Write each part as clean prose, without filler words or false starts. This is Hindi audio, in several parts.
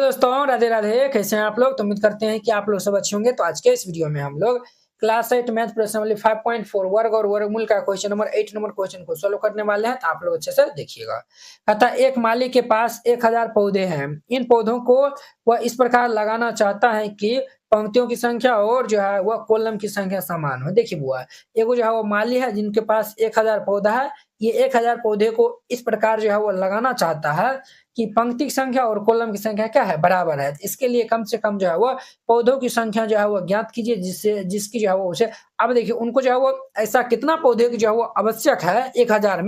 दोस्तों, राधे राधे। कैसे हैं आप लोग? तो उम्मीद करते हैं कि आप लोग सब अच्छे होंगे। तो आज के इस वीडियो में हम लोग क्लास 8 मैथ प्रश्न नंबर 5.4 वर्ग और वर्गमूल का क्वेश्चन नंबर 8 नंबर क्वेश्चन को सॉल्व करने वाले हैं। तो आप लोग अच्छे से देखिएगा। अतः एक माली के पास 1000 पौधे हैं। इन पौधों को वह इस प्रकार लगाना चाहता है कि पंक्तियों की संख्या और जो है वह कॉलम की संख्या समान हो। देखिए बुआ, एगो जो है वो माली है जिनके पास 1000 पौधा है। ये 1000 पौधे को इस प्रकार जो है वो लगाना चाहता है कि पंक्ति की संख्या और कॉलम की संख्या क्या है, बराबर है। इसके लिए कम से कम जो है वो पौधों की संख्या जो है वो ज्ञात कीजिए, जिससे जिसकी जो है वो उसे अब देखिए उनको जो है वो ऐसा कितना पौधे की जो है वो आवश्यक है 1000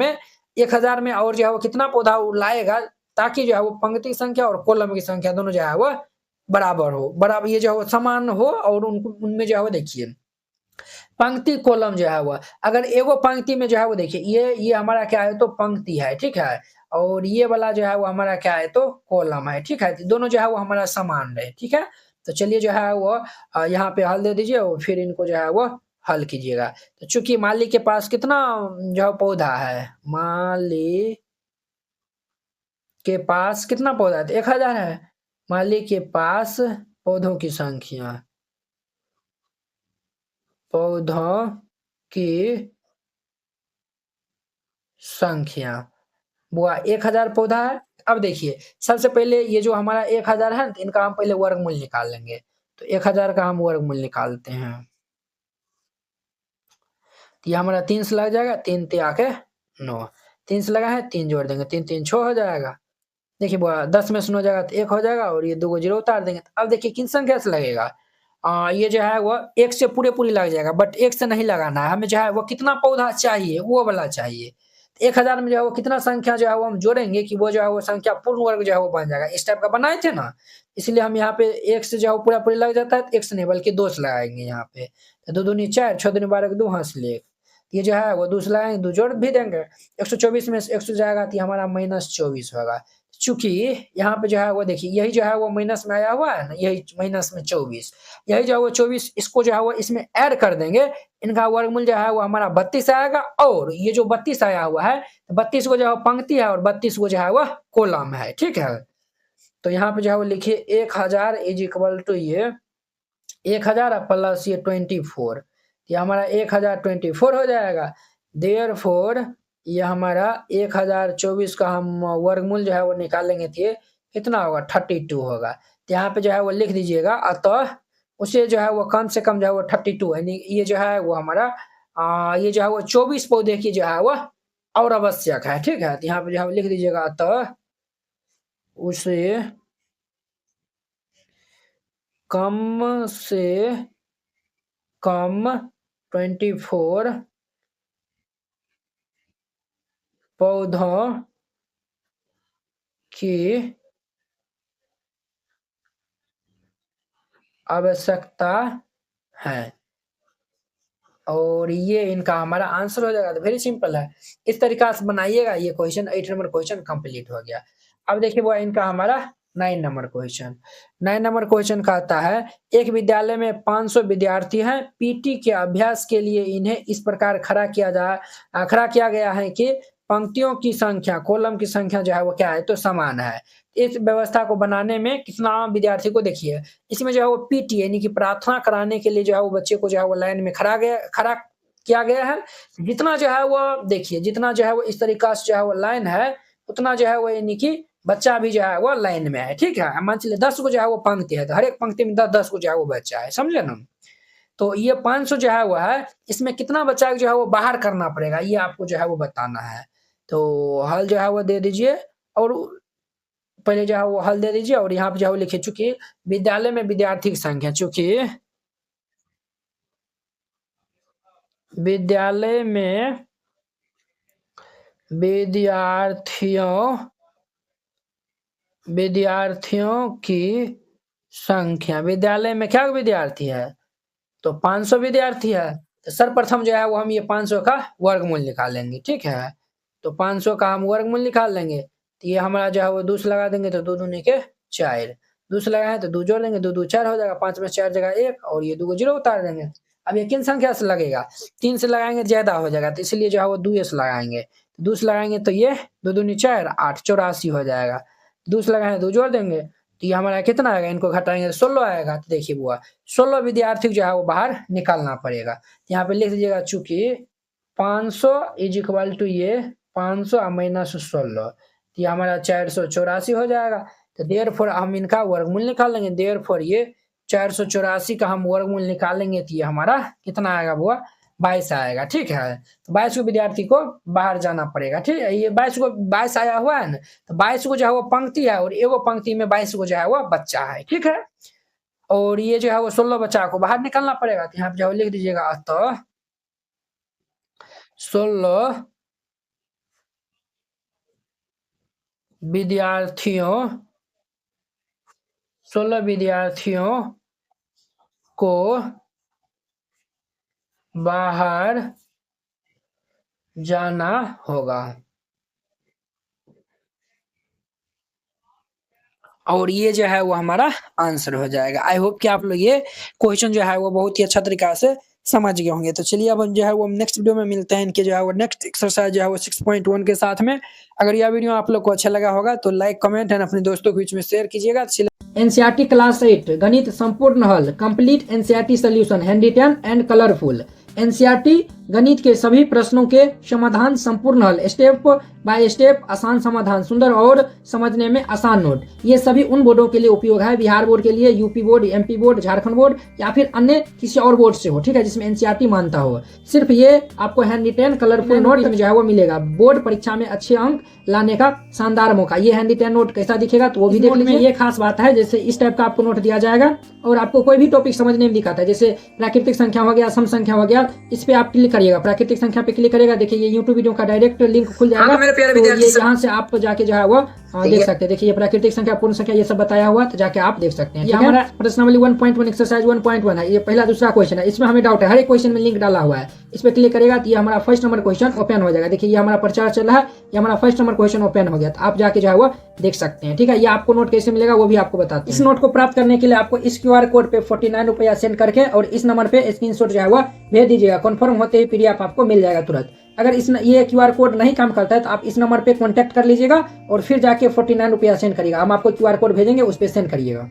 में और जो है वो कितना पौधा वो लाएगा ताकि जो है वो पंक्ति की संख्या और कॉलम की संख्या दोनों जो है वो बराबर हो, बराबर ये जो है वो समान हो। और उनको उनमें जो है वो देखिए पंक्ति कॉलम जो है वो अगर एगो पंक्ति में जो है वो देखिए ये हमारा क्या है, तो पंक्ति है, ठीक है। और ये वाला जो है वो हमारा क्या है, तो कॉलम है, ठीक है। तो दोनों जो है वो हमारा समान रहे, ठीक है। तो चलिए जो है वो यहाँ पे हल दे दीजिए और फिर इनको जो है वो हल कीजिएगा। तो चूंकि माली के पास कितना जो है पौधा है, माली के पास कितना पौधा है, तो 1000 है। माली के पास पौधों की संख्या, पौधों की संख्या बुआ 1000 पौधा है। अब देखिए सबसे पहले ये जो हमारा 1000 है तो इनका हम पहले वर्गमूल निकाल लेंगे। तो 1000 का हम वर्गमूल निकालते हैं। तो ये हमारा 3 से लग जाएगा, 3 ते आके 9, 3 से लगा है 3 जोड़ देंगे, 3 3 6 हो जाएगा। देखिए बुआ 10 में से 9 जाएगा तो 1 हो जाएगा और ये 2 को 0 उतार देंगे। अब देखिए किन संख्या से लगेगा, ये जो है वो 1 से पूरी लग जाएगा, बट 1 से नहीं लगाना है हमें। जो है वो कितना पौधा चाहिए वो वाला चाहिए। 1000 में जो है वो कितना संख्या जो है वो हम जोड़ेंगे कि वो जो है वो संख्या पूर्ण वर्ग जो है वो बन जाएगा। इस टाइप का बनाए थे ना, इसलिए हम यहाँ पे 1 से जो है पूरा लग जाता है, 1 से नहीं बल्कि 2 से लगाएंगे यहाँ पे। तो 2 दूनी 4, 6 दूनी 12, 2 हाथ से ले, ये जो है वो 2 से लगाएंगे, 2 जोड़ भी देंगे। 124 में से 100 जाएगा तो हमारा -24 होगा। चूंकि यहाँ पे जो है वो देखिए यही जो है वो माइनस में आया हुआ है ना, यही माइनस में 24, यही जो है वो 24 इसको जो है वो इसमें ऐड कर देंगे। इनका वर्गमूल जो है वो हमारा 32 आएगा। और ये जो 32 आया हुआ है, 32 को जो है पंक्ति है और 32 को जो है वो कॉलम है, ठीक है। तो यहाँ पे जो है वो लिखिए 1000 इज इक्वल टू ये 1000 प्लस ये 24, ये हमारा 1024 हो जाएगा। देयरफॉर ये हमारा 1024 का हम वर्गमूल जो है वो निकालेंगे तो ये कितना होगा, 32 होगा। तो यहाँ पे जो है वो लिख दीजिएगा। अतः उसे जो है वो कम से कम जो है वो 32 यानी ये जो है वो हमारा ये जो है वो 24 पौधे की जो है वो और आवश्यक है, ठीक है। तो यहाँ पे जो है वो लिख दीजिएगा। अतः उसे कम से कम 24 पौधों की आवश्यकता है और ये इनका हमारा आंसर हो जाएगा। तो वेरी सिंपल है, इस तरीका से बनाइएगा। ये क्वेश्चन 8 नंबर क्वेश्चन कंप्लीट हो गया। अब देखिए वो इनका हमारा 9 नंबर क्वेश्चन। 9 नंबर क्वेश्चन कहता है एक विद्यालय में 500 विद्यार्थी हैं। पीटी के अभ्यास के लिए इन्हें इस प्रकार खड़ा किया गया है कि पंक्तियों की संख्या कॉलम की संख्या जो है वो क्या है, तो समान है। इस व्यवस्था को बनाने में कितना विद्यार्थी को देखिए, इसमें जो है वो पीटी यानी कि प्रार्थना कराने के लिए जो है वो बच्चे को जो है वो लाइन में खड़ा किया गया है। जितना जो है वो देखिए, जितना जो है वो इस तरीका से जो है वो लाइन है उतना जो है वो यानी कि बच्चा भी जो है वो लाइन में है, ठीक है। मान चलिए 10 को जो है वो पंक्ति है तो हर एक पंक्ति में 10 को जो है वो बच्चा है, समझे ना। तो ये 500 जो है वो है, इसमें कितना बच्चा जो है वो बाहर करना पड़ेगा ये आपको जो है वो बताना है। तो हल जो है वो दे दीजिए और पहले जो है वो हल दे दीजिए और यहाँ पे जो है वो लिखिए चूंकि विद्यालय में विद्यार्थी की संख्या, चूंकि विद्यालय में विद्यार्थियों की संख्या, विद्यालय में क्या विद्यार्थी है, तो 500 विद्यार्थी है। तो सर्वप्रथम जो है वो हम ये 500 का वर्गमूल निकालेंगे, ठीक है। तो 500 का हम वर्गमूल निकाल लेंगे। तो ये हमारा जो है वो 2 से लगा देंगे तो 2 दूनी के 4, 2 से लगाए तो 2 जोड़ लेंगे, 2 2 4 हो जाएगा, 5 में 4 जगह 1 और ये 2 को 0 उतार देंगे। अब ये किन संख्या से लगेगा, 3 से लगाएंगे ज्यादा हो जाएगा, तो इसलिए जो है वो 2 से लगाएंगे। 2 से लगाएंगे तो ये 2 दूनी 4 8 84 हो जाएगा। 2 से लगाए 2 जोड़ देंगे, तो ये हमारा कितना आएगा, इनको घटाएंगे 16 आएगा। तो देखिए बुआ 16 विद्यार्थी जो है वो बाहर निकालना पड़ेगा। यहाँ पे लिख दीजिएगा चूंकि 500 इज इक्वल टू ये 500 माइनस 16, तो ये हमारा 484 हो जाएगा। तो देयरफॉर हम इनका वर्गमूल निकालेंगे, देयरफॉर ये 484 का हम वर्गमूल निकालेंगे तो ये हमारा कितना आएगा बुआ 22 आएगा। ठीक है, तो 22 को विद्यार्थी को बाहर जाना पड़ेगा। ठीक है, ये 22 आया हुआ है ना, तो 22 को जो है वो पंक्ति है और एगो पंक्ति में 22 को जो है वो बच्चा है। ठीक है, और ये जो है वो 16 बच्चा को बाहर निकालना पड़ेगा। तो यहाँ पे जो लिख दीजिएगा अतः 16 विद्यार्थियों को बाहर जाना होगा। और ये जो है वो हमारा आंसर हो जाएगा। आई होप कि आप लोग ये क्वेश्चन जो है वो बहुत ही अच्छा तरीका से समझ गए होंगे। तो चलिए अब जो है वो नेक्स्ट वीडियो में मिलते हैं इनके जो है वो नेक्स्ट एक्सरसाइज जो है वो 6.1 के साथ में। अगर यह वीडियो आप लोग को अच्छा लगा होगा तो लाइक कमेंट एंड अपने दोस्तों के बीच में शेयर कीजिएगा। एनसीईआरटी क्लास 8 गणित संपूर्ण हल complete NCERT solution handwritten and colourful. NCERT गणित के सभी प्रश्नों के समाधान संपूर्ण हल स्टेप बाय स्टेप आसान समाधान सुंदर और समझने में आसान नोट। ये सभी उन बोर्डों के लिए उपयोग है, बिहार बोर्ड के लिए, UP board, MP board, Jharkhand board या फिर अन्य किसी और बोर्ड से हो। ठीक है, जिसमें एनसीईआरटी मानता हो। सिर्फ ये आपको हैंड रिटन कलरफुल नोट जो है वो मिलेगा। बोर्ड परीक्षा में अच्छे अंक लाने का शानदार मौका। ये हैंड रिटन नोट कैसा दिखेगा तो वो भी देख लीजिए। ये खास बात है, जैसे इस टाइप का आपको नोट दिया जाएगा और आपको कोई भी टॉपिक समझने में दिखाता है, जैसे प्राकृतिक संख्या हो गया, सम संख्या हो गया, इस पे आप क्लिक करिएगा, प्राकृतिक संख्या पे क्लिक करेगा, देखिए ये यूट्यूब वीडियो का डायरेक्ट लिंक खुल जाएगा। तो ये यहाँ से आप जाके जो है वो देख सकते हैं। देखिए ये प्राकृतिक संख्या, पूर्ण संख्या, ये सब बताया हुआ, तो जाके आप देख सकते हैं। ये हमारा प्रश्नावली 1.1 एक्सरसाइज 1.1 है। ये पहला दूसरा क्वेश्चन है, इसमें हमें डाउट है, हर एक क्वेश्चन में लिंक डाला हुआ है। इस पे क्लिक करेगा तो ये हमारा फर्स्ट नंबर क्वेश्चन ओपन हो जाएगा। देखिए ये हमारा प्रचार चल रहा है, ये हमारा फर्स्ट नंबर क्वेश्चन ओपन हो गया, तो आप जाके जो है वो देख सकते हैं। ठीक है, ये आपको नोट कैसे मिलेगा वो भी आपको बताते हैं। इस नोट को प्राप्त करने के लिए आपको इस QR कोड पे 49 रुपया सेंड करके और इस नंबर पे स्क्रीनशॉट जो है वो भेज दीजिएगा। कन्फर्म होते ही PDF आपको मिल जाएगा तुरंत। अगर ये QR कोड नहीं काम करता है तो आप इस नंबर पे कांटेक्ट कर लीजिएगा और फिर जाके 49 रुपया सेंड करिएगा। हम आपको QR कोड भेजेंगे, उस पर सेंड करिएगा।